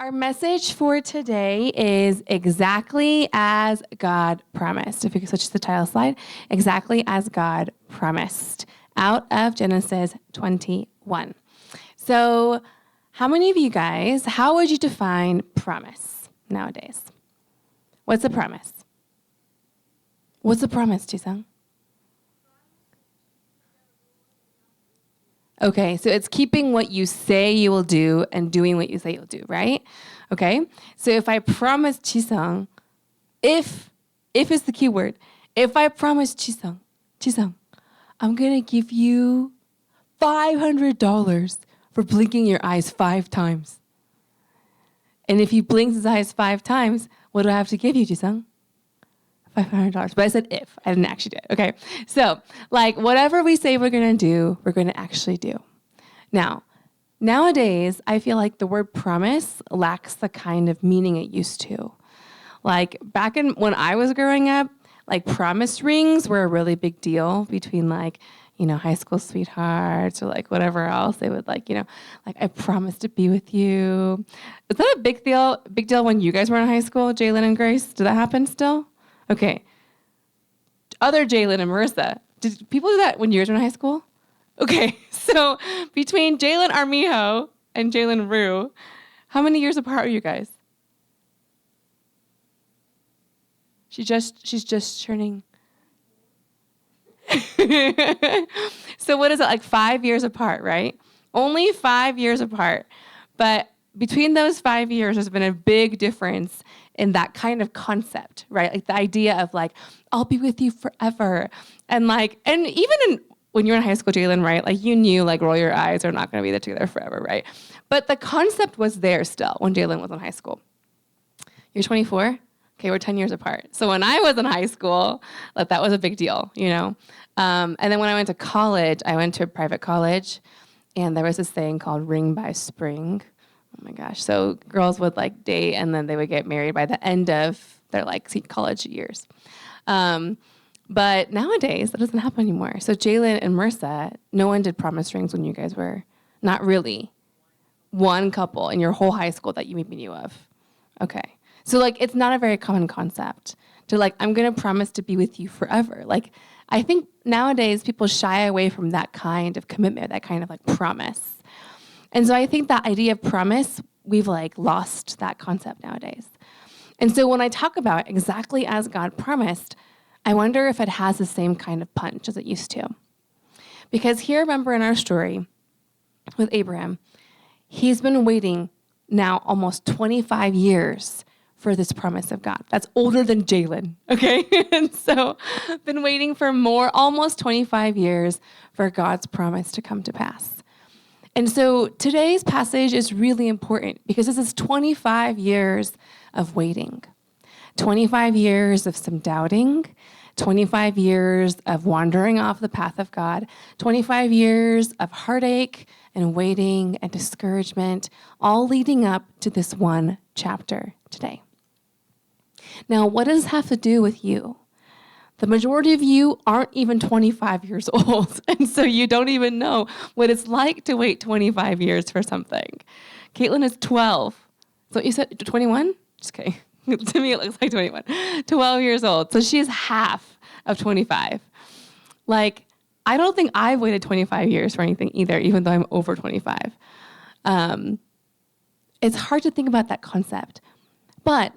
our message for today is exactly as God promised. If you could switch to the title slide, exactly as God promised, out of Genesis 21. So how many of you guys, how would you define promise nowadays? What's a promise? What's a promise, Jisung? Okay, so it's keeping what you say you will do and doing what you say you'll do, right? Okay, so if I promise Jisung, if is the key word, if I promise Jisung, I'm gonna give you $500 for blinking your eyes 5 times. And if he blinks his eyes 5 times, what do I have to give you, Jisung? $500. But I said if. I didn't actually do it. Okay. So, like, whatever we say we're going to do, we're going to actually do. Now, nowadays, I feel like the word promise lacks the kind of meaning it used to. Like, back when I was growing up, like, promise rings were a really big deal between, like, high school sweethearts or, like, whatever else. They would, like, I promise to be with you. Is that a big deal when you guys were in high school, Jalen and Grace? Did that happen still? Okay. Other Jalen and Marissa, did people do that when you guys were in high school? Okay, so between Jalen Armijo and Jalen Rue, how many years apart are you guys? She's just turning. So what is it, like 5 years apart, right? Only 5 years apart. But between those 5 years, there's been a big difference in that kind of concept, right? Like the idea of like, I'll be with you forever. And even when you were in high school, Jalen, right? Like you knew like roll your eyes, are not going to be together forever, right? But the concept was there still when Jalen was in high school. You're 24? Okay, we're 10 years apart. So when I was in high school, that was a big deal, And then when I went to college, I went to a private college, and there was this thing called Ring by Spring. Oh my gosh. So girls would like date and then they would get married by the end of their college years. But nowadays that doesn't happen anymore. So Jalen and Marissa, no one did promise rings when you guys were, not really. One couple in your whole high school that you maybe knew of. Okay. So it's not a very common concept to I'm going to promise to be with you forever. I think nowadays people shy away from that kind of commitment, that kind of promise. And so I think that idea of promise, we've lost that concept nowadays. And so when I talk about exactly as God promised, I wonder if it has the same kind of punch as it used to. Because here, remember in our story with Abraham, he's been waiting now almost 25 years for this promise of God. That's older than Jalen, okay? And so been waiting for almost 25 years for God's promise to come to pass. And so today's passage is really important because this is 25 years of waiting, 25 years of some doubting, 25 years of wandering off the path of God, 25 years of heartache and waiting and discouragement, all leading up to this one chapter today. Now, what does this have to do with you? The majority of you aren't even 25 years old, and so you don't even know what it's like to wait 25 years for something. Caitlin is 12. So you said 21? Just kidding. To me, it looks like 21. 12 years old. So she's half of 25. I don't think I've waited 25 years for anything either, even though I'm over 25. It's hard to think about that concept. But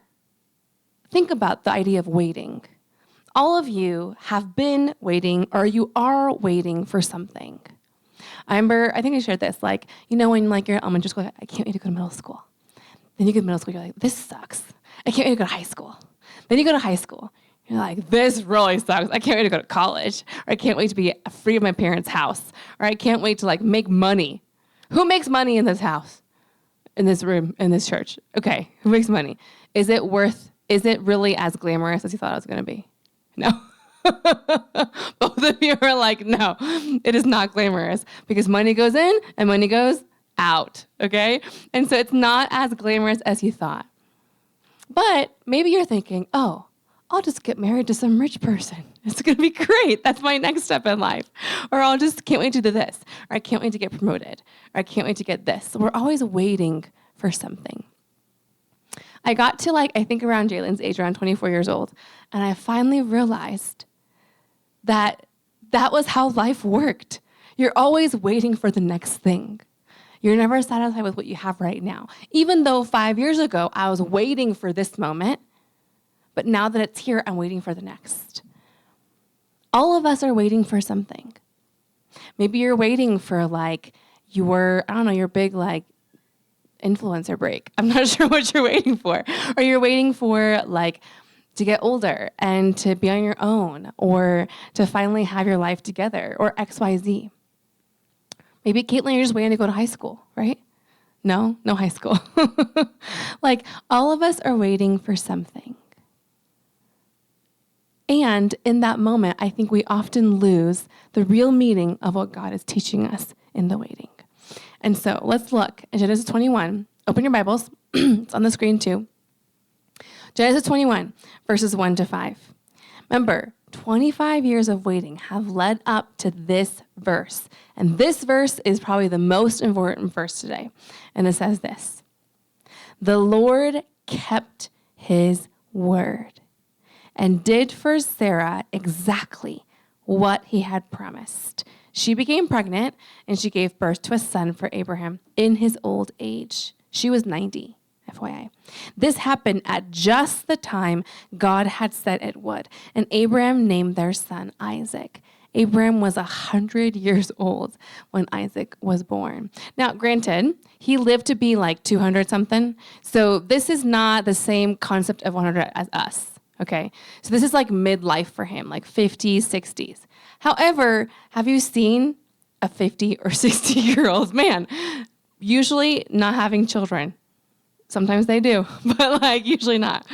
think about the idea of waiting. All of you have been waiting, or you are waiting for something. I think I shared this, when you're in elementary school, I can't wait to go to middle school. Then you get to middle school, you're like, this sucks. I can't wait to go to high school. Then you go to high school, you're like, this really sucks. I can't wait to go to college. Or I can't wait to be free of my parents' house. Or I can't wait to make money. Who makes money in this house? In this room, in this church? Okay, who makes money? Is it really as glamorous as you thought it was going to be? No. Both of you are like, no, it is not glamorous because money goes in and money goes out, okay? And so it's not as glamorous as you thought. But maybe you're thinking, oh, I'll just get married to some rich person. It's going to be great. That's my next step in life. Or can't wait to do this. Or I can't wait to get promoted. Or I can't wait to get this. So we're always waiting for something. I got to I think around Jalen's age, around 24 years old, and I finally realized that was how life worked. You're always waiting for the next thing. You're never satisfied with what you have right now. Even though 5 years ago, I was waiting for this moment, but now that it's here, I'm waiting for the next. All of us are waiting for something. Maybe you're waiting for your big influencer break. I'm not sure what you're waiting for. Or you're waiting for to get older and to be on your own, or to finally have your life together, or XYZ. Maybe, Caitlin, you're just waiting to go to high school, right? No high school. All of us are waiting for something. And in that moment, I think we often lose the real meaning of what God is teaching us in the waiting. And so let's look in Genesis 21. Open your Bibles. It's on the screen too. Genesis 21, verses 1 to 5. Remember, 25 years of waiting have led up to this verse. And this verse is probably the most important verse today. And it says this: "The Lord kept his word and did for Sarah exactly what he had promised. She became pregnant, and she gave birth to a son for Abraham in his old age." She was 90, FYI. This happened at just the time God had said it would, and Abraham named their son Isaac. Abraham was 100 years old when Isaac was born. Now, granted, he lived to be 200 something, so this is not the same concept of 100 as us. Okay, so this is midlife for him, 50s, 60s. However, have you seen a 50 or 60-year-old man? Usually not having children. Sometimes they do, but usually not.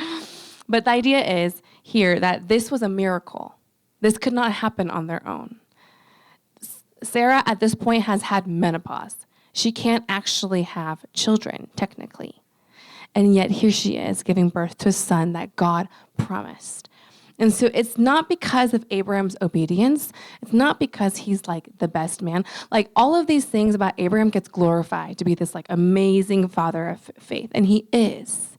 But the idea is here that this was a miracle. This could not happen on their own. Sarah at this point has had menopause. She can't actually have children, technically. And yet here she is giving birth to a son that God promised. And so it's not because of Abraham's obedience. It's not because he's the best man. All of these things about Abraham gets glorified to be this amazing father of faith. And he is.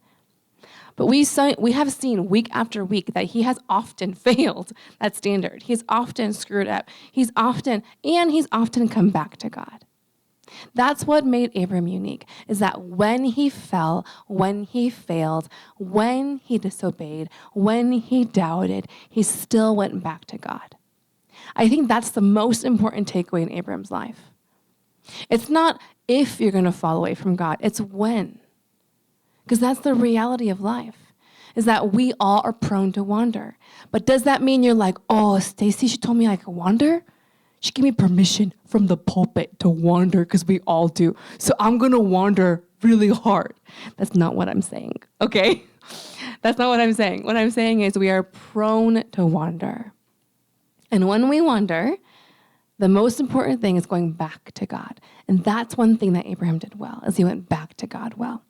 But we have seen week after week that he has often failed that standard. He's often screwed up. He's often come back to God. That's what made Abraham unique, is that when he fell, when he failed, when he disobeyed, when he doubted, he still went back to God. I think that's the most important takeaway in Abraham's life. It's not if you're going to fall away from God, it's when. Because that's the reality of life, is that we all are prone to wander. But does that mean you're oh, Stacy, she told me I could wander? She gave me permission from the pulpit to wander, because we all do. So I'm going to wander really hard. That's not what I'm saying, okay? That's not what I'm saying. What I'm saying is we are prone to wander. And when we wander, the most important thing is going back to God. And that's one thing that Abraham did well, is he went back to God well.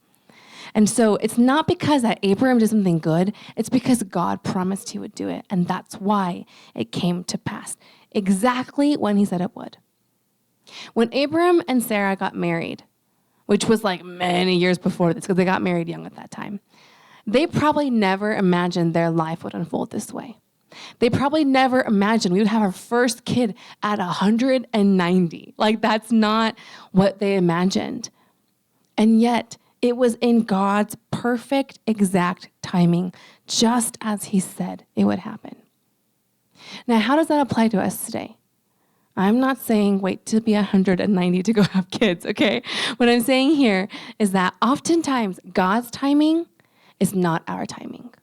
And so it's not because that Abraham did something good. It's because God promised he would do it. And that's why it came to pass exactly when he said it would. When Abraham and Sarah got married, which was many years before this, because they got married young at that time, they probably never imagined their life would unfold this way. They probably never imagined we would have our first kid at 190. That's not what they imagined. And yet, it was in God's perfect, exact timing, just as he said it would happen. Now, how does that apply to us today? I'm not saying wait to be 190 to go have kids, okay? What I'm saying here is that oftentimes God's timing is not our timing.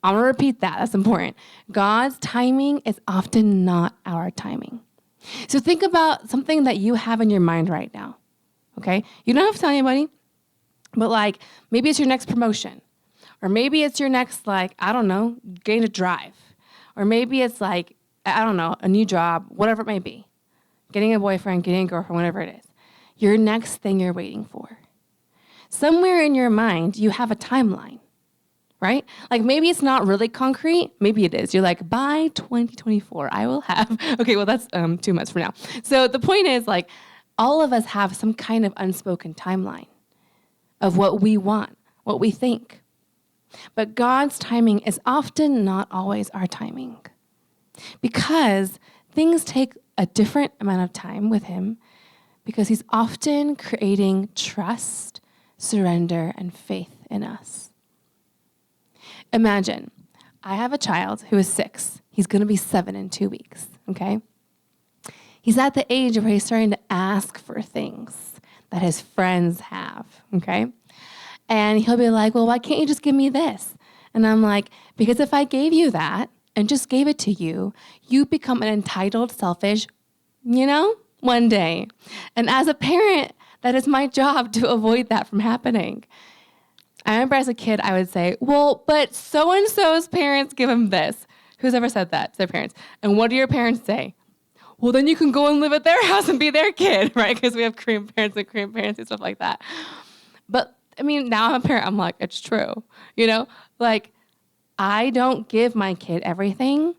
I'm going to repeat that. That's important. God's timing is often not our timing. So think about something that you have in your mind right now, okay? You don't have to tell anybody, but maybe it's your next promotion, or maybe it's your next, getting to drive. Or maybe it's a new job, whatever it may be. Getting a boyfriend, getting a girlfriend, whatever it is. Your next thing you're waiting for. Somewhere in your mind, you have a timeline, right? Maybe it's not really concrete. Maybe it is. You're by 2024, I will have. Okay, well, that's 2 months from now. So the point is, all of us have some kind of unspoken timeline of what we want, what we think. But God's timing is often not always our timing, because things take a different amount of time with him, because he's often creating trust, surrender, and faith in us. Imagine, I have a child who is 6. He's going to be 7 in 2 weeks, okay? He's at the age where he's starting to ask for things that his friends have, okay? And he'll be like, well, why can't you just give me this? And I'm like, because if I gave you that and just gave it to you, you become an entitled, selfish, one day. And as a parent, that is my job to avoid that from happening. I remember as a kid, I would say, well, but so-and-so's parents give them this. Who's ever said that to their parents? And what do your parents say? Well, then you can go and live at their house and be their kid, right? Because we have Korean parents and stuff like that. But now I'm a parent. I'm like, it's true. Like, I don't give my kid everything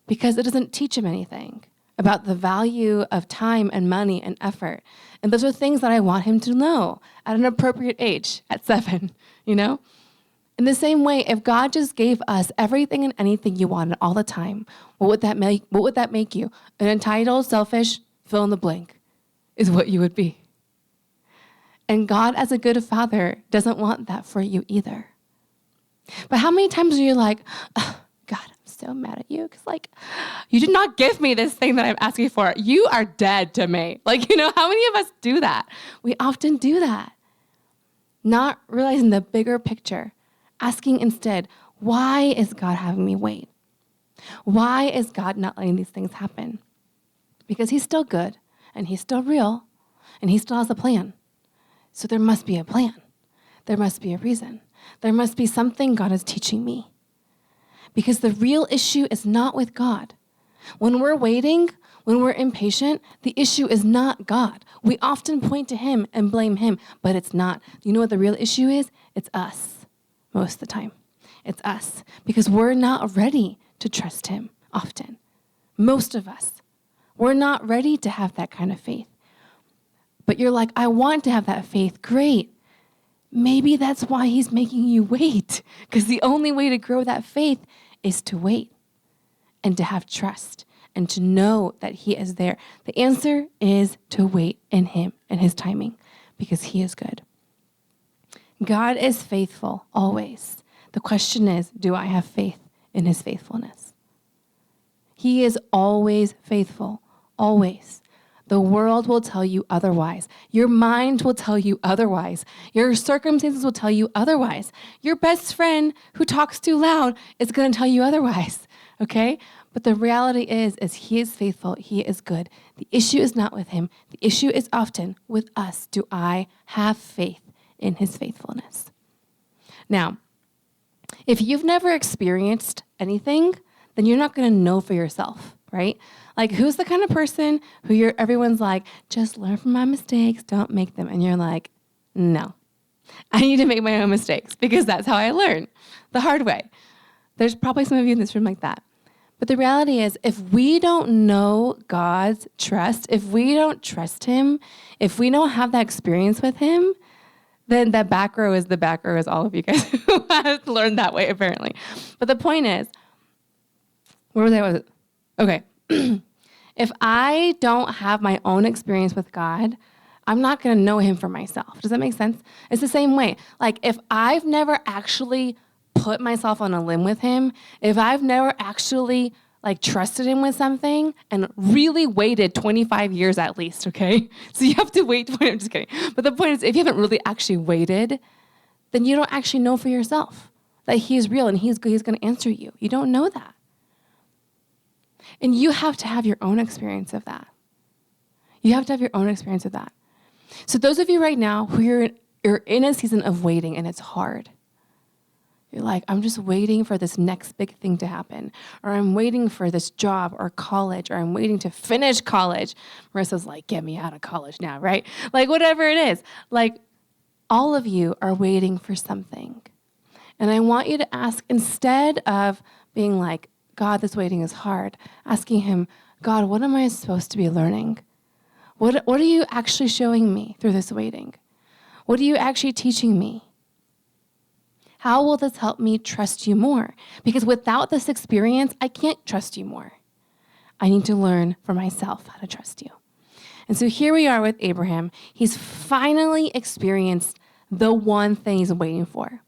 because it doesn't teach him anything about the value of time and money and effort. And those are things that I want him to know at an appropriate age, at 7, In the same way, if God just gave us everything and anything you wanted all the time, what would that make you? An entitled, selfish, fill in the blank is what you would be. And God, as a good father, doesn't want that for you either. But how many times are you like, oh, God, I'm so mad at you because, you did not give me this thing that I'm asking for. You are dead to me. How many of us do that? We often do that, not realizing the bigger picture, asking instead, why is God having me wait? Why is God not letting these things happen? Because he's still good, and he's still real, and he still has a plan. So there must be a plan. There must be a reason. There must be something God is teaching me. Because the real issue is not with God. When we're waiting, when we're impatient, the issue is not God. We often point to him and blame him, but it's not. You know what the real issue is? It's us most of the time. It's us. Because we're not ready to trust him often. Most of us. We're not ready to have that kind of faith. But you're like, I want to have that faith. Great. Maybe that's why he's making you wait. Because the only way to grow that faith is to wait and to have trust and to know that he is there. The answer is to wait in him and his timing because he is good. God is faithful always. The question is, do I have faith in his faithfulness? He is always faithful, always. The world will tell you otherwise. Your mind will tell you otherwise. Your circumstances will tell you otherwise. Your best friend who talks too loud is going to tell you otherwise, okay? But the reality is he is faithful. He is good. The issue is not with him. The issue is often with us. Do I have faith in his faithfulness? Now, if you've never experienced anything, then you're not going to know for yourself, right? Who's the kind of person who everyone's like, just learn from my mistakes, don't make them. And you're like, no, I need to make my own mistakes because that's how I learn, the hard way. There's probably some of you in this room like that. But the reality is, if we don't know God's trust, if we don't trust him, if we don't have that experience with him, then that back row is the back row as all of you guys who have learned that way, apparently. But the point is, where was I? Okay. If I don't have my own experience with God, I'm not going to know him for myself. Does that make sense? It's the same way. If I've never actually put myself on a limb with him, if I've never actually trusted him with something and really waited 25 years at least, okay? So you have to wait. I'm just kidding. But the point is, if you haven't really actually waited, then you don't actually know for yourself that he's real and he's going to answer you. You don't know that. And you have to have your own experience of that. You have to have your own experience of that. So those of you right now who you're in a season of waiting and it's hard. You're like, I'm just waiting for this next big thing to happen. Or I'm waiting for this job or college. Or I'm waiting to finish college. Marissa's like, get me out of college now, right? Whatever it is. All of you are waiting for something. And I want you to ask, instead of being like, God, this waiting is hard, asking him, God, what am I supposed to be learning? What are you actually showing me through this waiting? What are you actually teaching me? How will this help me trust you more? Because without this experience, I can't trust you more. I need to learn for myself how to trust you. And so here we are with Abraham. He's finally experienced the one thing he's waiting for.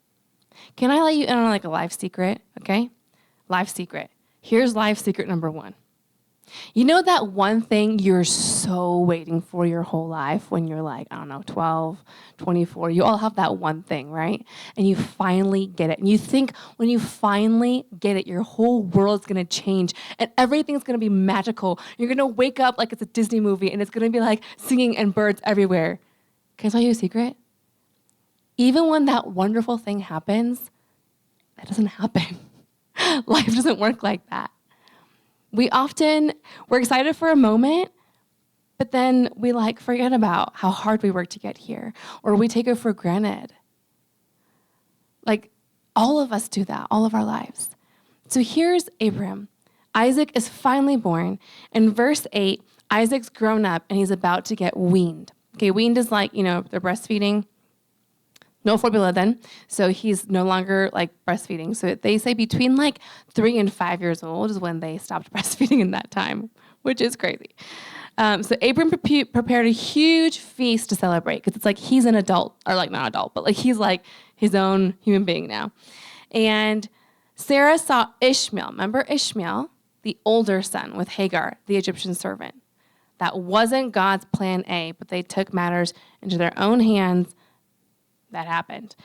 Can I let you in on like a life secret, okay? Life secret. Here's life secret number 1. You know that one thing you're so waiting for your whole life when you're like, 12, 24, you all have that one thing, right? And you finally get it. And you think when you finally get it, your whole world's gonna change and everything's gonna be magical. You're gonna wake up like it's a Disney movie and it's gonna be like singing and birds everywhere. Can I tell you a secret? Even when that wonderful thing happens, that doesn't happen. Life doesn't work like that. We're excited for a moment, but then we forget about how hard we worked to get here, or we take it for granted. All of us do that, all of our lives. So here's Abraham. Isaac is finally born. In verse 8, Isaac's grown up and he's about to get weaned. Okay, weaned is they're breastfeeding. No formula then, so he's no longer breastfeeding. So they say between 3 and 5 years old is when they stopped breastfeeding in that time, which is crazy. So Abram prepared a huge feast to celebrate because it's he's an adult, or not adult, but he's his own human being now. And Sarah saw Ishmael. Remember Ishmael, the older son with Hagar, the Egyptian servant. That wasn't God's plan A, but they took matters into their own hands. That happened.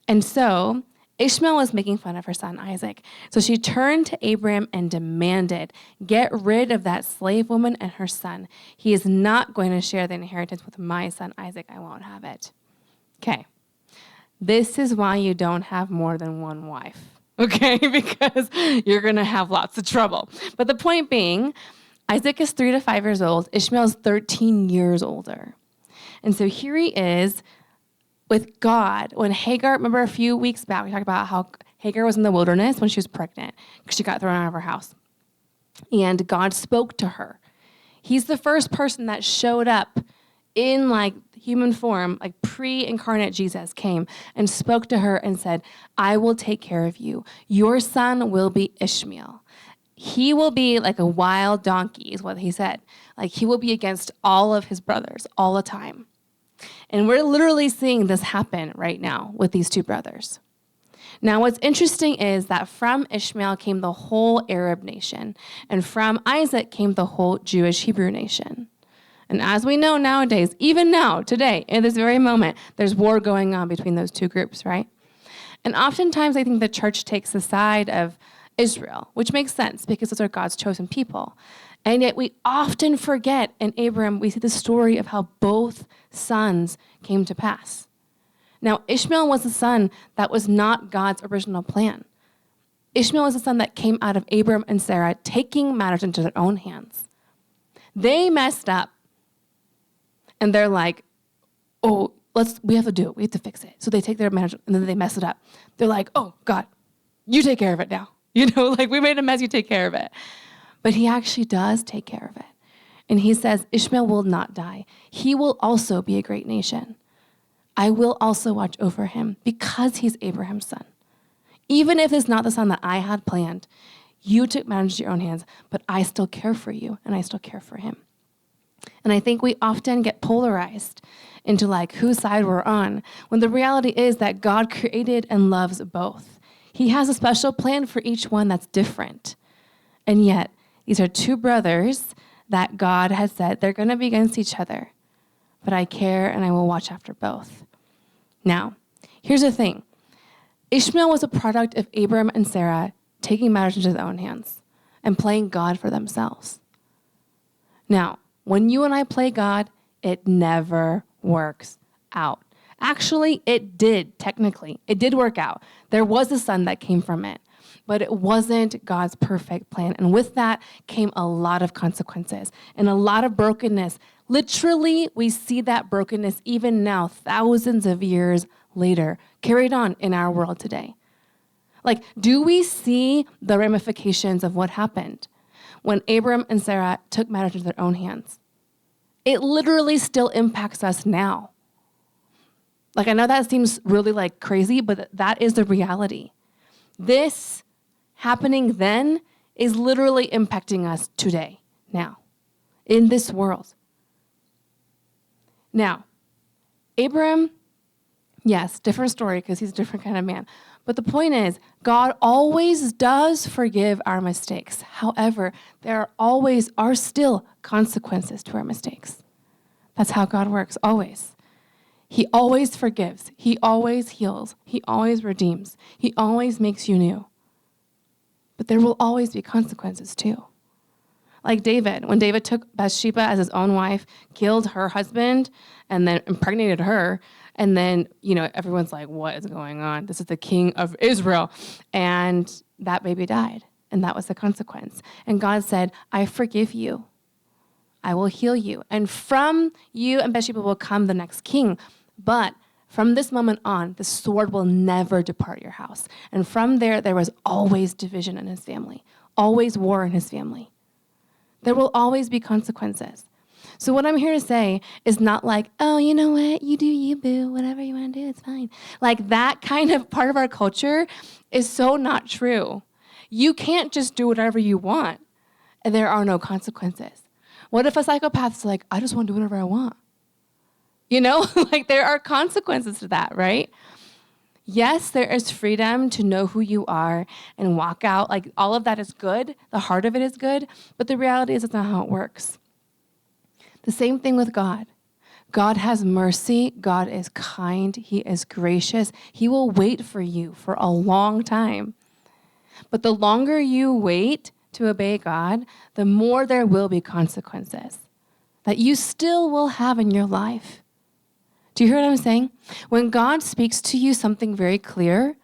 And so Ishmael was making fun of her son Isaac. So she turned to Abraham and demanded, get rid of that slave woman and her son. He is not going to share the inheritance with my son Isaac. I won't have it. Okay. This is why you don't have more than one wife. Okay? Because you're going to have lots of trouble. But the point being, Isaac is 3 to 5 years old. Ishmael is 13 years older. And so here he is with God. When Hagar, remember a few weeks back, we talked about how Hagar was in the wilderness when she was pregnant because she got thrown out of her house. And God spoke to her. He's the first person that showed up in human form, pre-incarnate Jesus came and spoke to her and said, I will take care of you. Your son will be Ishmael. He will be like a wild donkey is what he said. He will be against all of his brothers all the time. And we're literally seeing this happen right now with these two brothers. Now, what's interesting is that from Ishmael came the whole Arab nation, and from Isaac came the whole Jewish Hebrew nation. And as we know nowadays, even now, today, in this very moment, there's war going on between those two groups, right? And oftentimes I think the church takes the side of Israel, which makes sense because those are God's chosen people. And yet we often forget in Abraham, we see the story of how both sons came to pass. Now, Ishmael was a son that was not God's original plan. Ishmael was a son that came out of Abram and Sarah taking matters into their own hands. They messed up. And they're like, oh, we have to do it. We have to fix it. So they take their matters and then they mess it up. They're like, oh, God, you take care of it now. We made a mess, you take care of it. But he actually does take care of it. And he says, Ishmael will not die. He will also be a great nation. I will also watch over him because he's Abraham's son. Even if it's not the son that I had planned, you took matters into your own hands, but I still care for you and I still care for him. And I think we often get polarized into whose side we're on, when the reality is that God created and loves both. He has a special plan for each one that's different. And yet, these are two brothers that God has said they're going to be against each other. But I care and I will watch after both. Now, here's the thing. Ishmael was a product of Abram and Sarah taking matters into their own hands and playing God for themselves. Now, when you and I play God, it never works out. Actually, it did, technically. It did work out. There was a son that came from it. But it wasn't God's perfect plan. And with that came a lot of consequences and a lot of brokenness. Literally, we see that brokenness even now, thousands of years later, carried on in our world today. Do we see the ramifications of what happened when Abram and Sarah took matters into their own hands? It literally still impacts us now. Like, I know that seems really like crazy, but that is the reality. This happening then is literally impacting us today, now, in this world. Now, Abram, yes, different story because he's a different kind of man. But the point is, God always does forgive our mistakes. However, there are still consequences to our mistakes. That's how God works, always. He always forgives. He always heals. He always redeems. He always makes you new. But there will always be consequences too. Like David, when David took Bathsheba as his own wife, killed her husband, and then impregnated her, and then, everyone's like, what is going on? This is the king of Israel. And that baby died, and that was the consequence. And God said, I forgive you. I will heal you. And from you and Bathsheba will come the next king. But from this moment on, the sword will never depart your house. And from there was always division in his family, always war in his family. There will always be consequences. So what I'm here to say is not like, oh, you know what? You do you, boo. Whatever you want to do, it's fine. Like that kind of part of our culture is so not true. You can't just do whatever you want, and there are no consequences. What if a psychopath's like, I just want to do whatever I want? Like there are consequences to that, right? Yes, there is freedom to know who you are and walk out. Like all of that is good. The heart of it is good. But the reality is that's not how it works. The same thing with God. God has mercy. God is kind. He is gracious. He will wait for you for a long time. But the longer you wait to obey God, the more there will be consequences that you still will have in your life. Do you hear what I'm saying? When God speaks to you something very clear,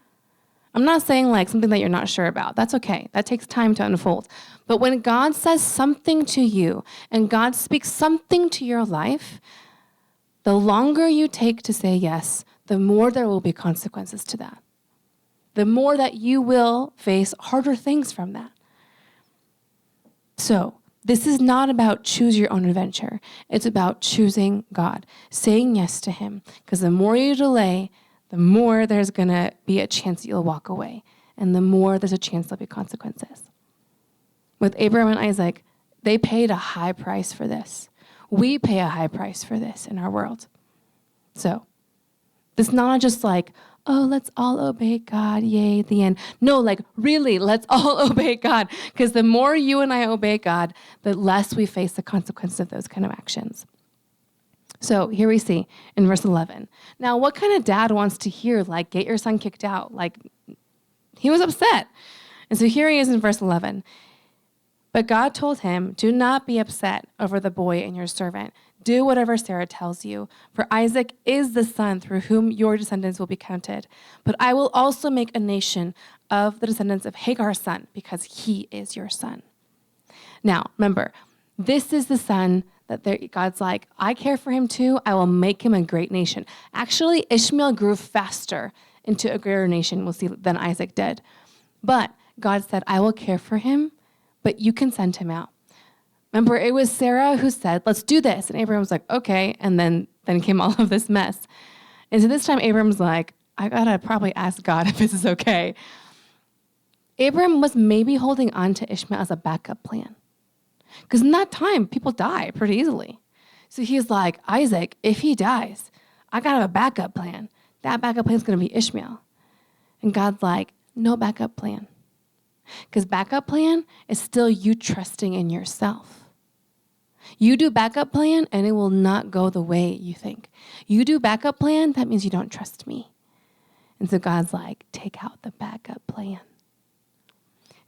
I'm not saying like something that you're not sure about. That's okay. That takes time to unfold. But when God says something to you and God speaks something to your life, the longer you take to say yes, the more there will be consequences to that. The more that you will face harder things from that. So, this is not about choose your own adventure. It's about choosing God, saying yes to him. Because the more you delay, the more there's going to be a chance that you'll walk away. And the more there's a chance there'll be consequences. With Abraham and Isaac, they paid a high price for this. We pay a high price for this in our world. So, it's not just like, oh, let's all obey God, yay, the end. No, like really, let's all obey God. Because the more you and I obey God, the less we face the consequences of those kind of actions. So here we see in verse 11. Now, what kind of dad wants to hear, like, get your son kicked out? Like, he was upset. And so here he is in verse 11. But God told him, do not be upset over the boy and your servant. Do whatever Sarah tells you, for Isaac is the son through whom your descendants will be counted. But I will also make a nation of the descendants of Hagar's son, because he is your son. Now, remember, this is the son that God's like, I care for him too. I will make him a great nation. Actually, Ishmael grew faster into a greater nation, we'll see, than Isaac did. But God said, I will care for him, but you can send him out. Remember, it was Sarah who said, let's do this. And Abraham was like, okay. And then came all of this mess. And so this time Abraham's like, I gotta probably ask God if this is okay. Abraham was maybe holding on to Ishmael as a backup plan. Because in that time, people die pretty easily. So he's like, Isaac, if he dies, I gotta have a backup plan. That backup plan is gonna be Ishmael. And God's like, no backup plan. Because backup plan is still you trusting in yourself. You do backup plan and it will not go the way you think. You do backup plan, that means you don't trust me. And so God's like, take out the backup plan.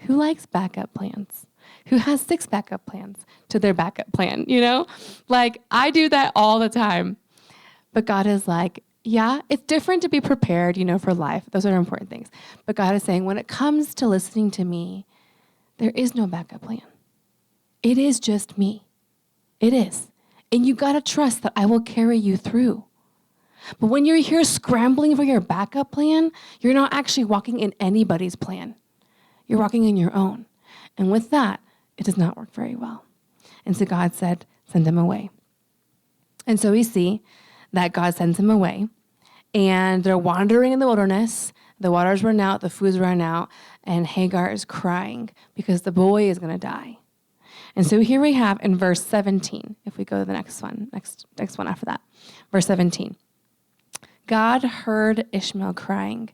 Who likes backup plans? Who has 6 backup plans to their backup plan, Like, I do that all the time. But God is like, yeah, it's different to be prepared, for life. Those are important things. But God is saying, when it comes to listening to me, there is no backup plan. It is just me. It is. And you got to trust that I will carry you through. But when you're here scrambling for your backup plan, you're not actually walking in anybody's plan. You're walking in your own. And with that, it does not work very well. And so God said, send him away. And so we see that God sends him away. And they're wandering in the wilderness. The waters run out, the foods run out, and Hagar is crying because the boy is going to die. And so here we have in verse 17, if we go to the next one after that, verse 17. God heard Ishmael crying.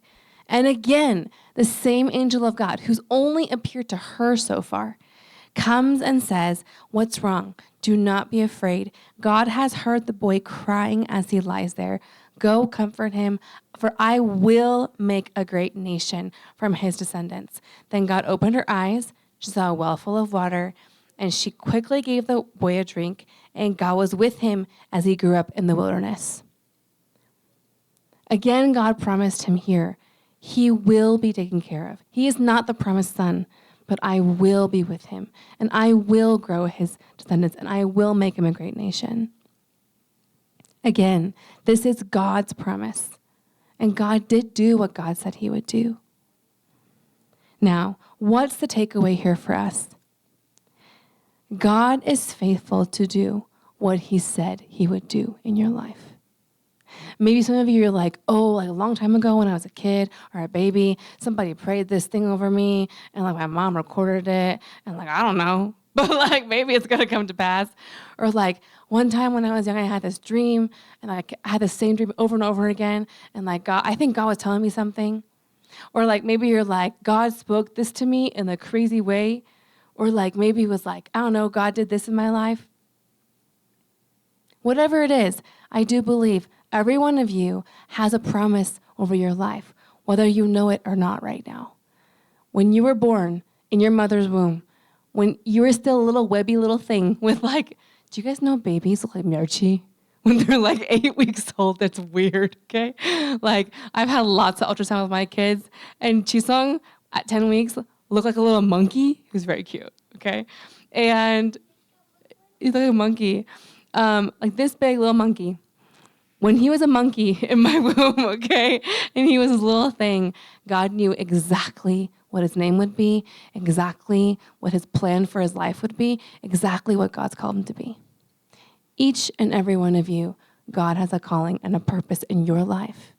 And again, the same angel of God, who's only appeared to her so far, comes and says, "What's wrong? Do not be afraid. God has heard the boy crying as he lies there. Go comfort him, for I will make a great nation from his descendants." Then God opened her eyes. She saw a well full of water, and she quickly gave the boy a drink, and God was with him as he grew up in the wilderness. Again, God promised him here, he will be taken care of. He is not the promised son, but I will be with him, and I will grow his descendants, and I will make him a great nation. Again, this is God's promise, and God did do what God said he would do. Now, what's the takeaway here for us? God is faithful to do what he said he would do in your life. Maybe some of you are like, oh, like a long time ago when I was a kid or a baby, somebody prayed this thing over me and like my mom recorded it and like, I don't know, but like maybe it's going to come to pass. Or like one time when I was young, I had this dream and I had the same dream over and over again. And like God, I think God was telling me something. Or like maybe you're like, God spoke this to me in a crazy way. Or like maybe it was like, I don't know, God did this in my life. Whatever it is, I do believe every one of you has a promise over your life, whether you know it or not right now. When you were born in your mother's womb, when you were still a little webby little thing with like, do you guys know babies look like Mierchi? When they're like 8 weeks old, that's weird, okay? Like, I've had lots of ultrasound with my kids, and Chisung at 10 weeks looked like a little monkey. He was very cute, okay? And he's like a monkey, like this big little monkey. When he was a monkey in my womb, okay, and he was this little thing, God knew exactly what his name would be, exactly what his plan for his life would be, exactly what God's called him to be. Each and every one of you, God has a calling and a purpose in your life.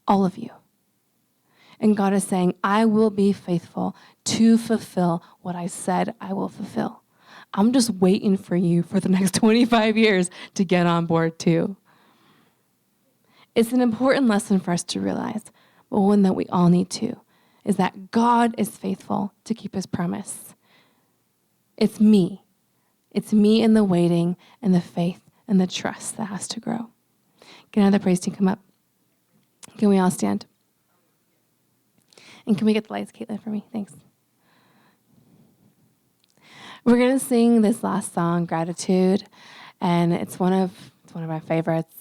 All of you. And God is saying, I will be faithful to fulfill what I said I will fulfill. I'm just waiting for you for the next 25 years to get on board too. It's an important lesson for us to realize, but one that we all need to, is that God is faithful to keep his promise. It's me. It's me in the waiting and the faith and the trust that has to grow. Can another praise team come up? Can we all stand? And can we get the lights, Caitlin, for me? Thanks. We're going to sing this last song, Gratitude, and it's one of my favorites.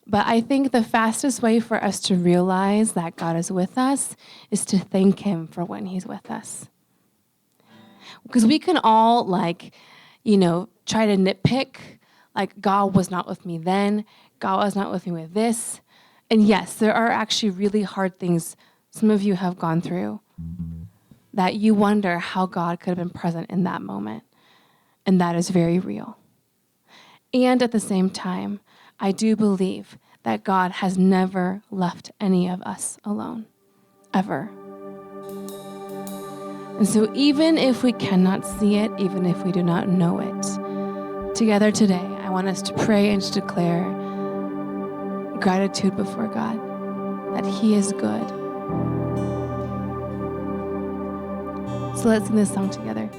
But I think the fastest way for us to realize that God is with us is to thank him for when he's with us. Because we can all try to nitpick, like God was not with me then, God was not with me with this. And yes, there are actually really hard things some of you have gone through that you wonder how God could have been present in that moment. And that is very real. And at the same time, I do believe that God has never left any of us alone, ever. And so even if we cannot see it, even if we do not know it, together today, I want us to pray and to declare gratitude before God, that he is good. So let's sing this song together.